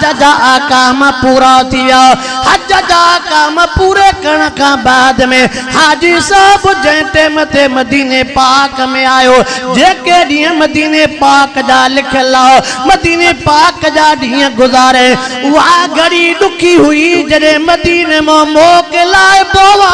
हज जा काम पूरा थी विया। हज जा काम पूरे करण का बाद में हाजी साहब जै टाइम ते मदीने पाक में आयो, जेके ॾींहं मदीने पाक जा लिखियल मदीने पाक जा ॾींहं गुज़ारे, उहा घड़ी ॾुखी हुई जॾहिं मदीने मां मोकिलाए बोवा।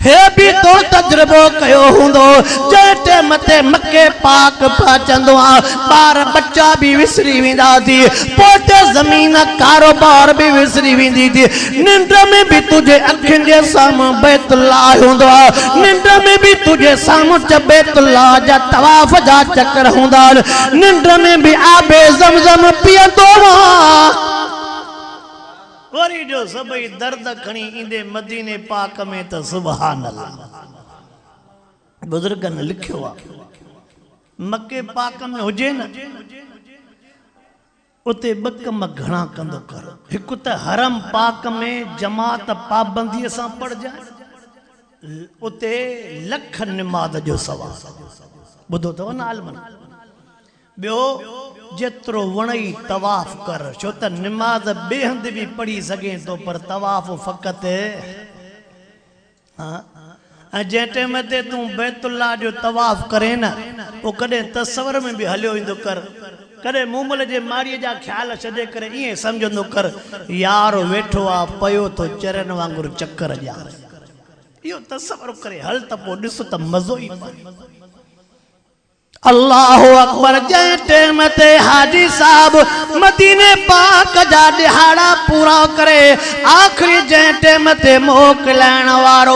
हे भी तो तजुर्बो कयो हुंदो, जै टाइम ते मक्के पाक पहुचंदो आ बार बच्चा भी विसरी वेंदा थी, पोटे ज़मीन कारोबार भी विसरी वेंदी थी। निंड में भी तुझे अखियुनि जे साम्हूं बैतुल्लाह हुंदो आ, निंड में भी तुझे साम्हूं बैतुल्लाह जा तवाफ जा चक्कर हुंदा, निंड में भी आबे ज़मज़म पीअंदो आ। वरी जो सभई दर्द खणी ईंदे मदीने पाक में त सुभान अल्लाह। बुजुर्गन लिखियो आ मक्के पाक में हुजे न उते ॿ कम घणा कंदो कर। हिकु त हरम पाक में जमात पाबंदीअ सां पढ़जाए, उते लख निमाज़ जो सवाब ॿुधो अथव न आलमन। ॿियो जेतिरो वणई तवाफ कर, छो त निमाज़ ॿिए हंधि भी पढ़ी सघे तो, पर तवाफ फ़क़त जै टाइम ते तूं बैतुल्लाह जो तवाफ करे न, पोइ कॾहिं तस्वर में भी हलियो ईंदो कर, कॾहिं मूमल जे माड़ीअ जा ख्याल छॾे करे ईअं सम्झंदो कर यार वेठो आ पयो तो चरन वांगुरु चक्कर ॾियां। इहो तस्वर करे हल त पोइ ॾिस त मज़ो ई पए। अल्लाह अकबर। जै टाइम ते हाजी साहब मदीने पाक जा दिहाड़ा पूरा करे, आखिरी जै टाइम ते मोकिलाइण वारो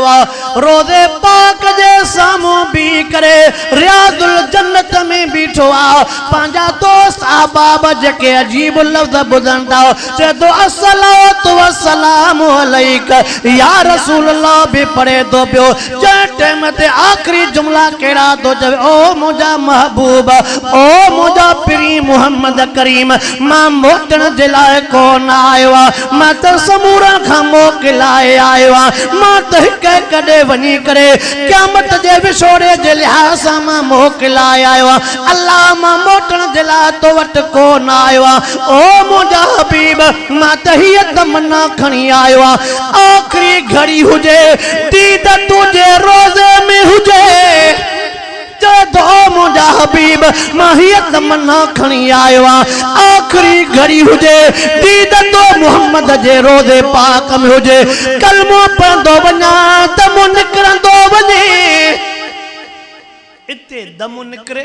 रोज़े पाक जे साम्हूं भी करे रियाजुल जन्नत में बीठो आ। पंहिंजा दोस्त अहबाब जेके अजीब लफ़्ज़ ॿुधनि था, चए थो अस्सलातु वस्सलामु अलैक या रसूल अल्लाह भी पढ़े थो पियो। जै टाइम ते आखिरी जुमला कहिड़ा थो चवे, ओ मुंहिंजा महबूब, ओ मुझा प्री मोहम्मद करीम, मां मोटण जे लाइ कोन आयो आ, मां त समूरा खां मोकिलाए आयो आ, मां त हिकु कॾे वञी करे क़यामत जे विछोड़े जे लिहाज़ सां मां मोकिलाए आयो आ। अल्लाह मां मोटण जे लाइ तो वटि कोन आयो आ। ओ मुंहिंजा हबीब, मां त हीअ तमन्ना खणी आयो आ, आखिरी घड़ी हुजे दीद तुझे रोज़े में हुजे। दो मुझा हबीब, मां हीअ तमन्ना खणी आयो आ, आखिरी घड़ी हुजे दीद तो मोहम्मद जे रोज़े पाक में हुजे। कलमो पढ़ंदो वञा दमु निकिरंदो वञे, इते दमु निकिरे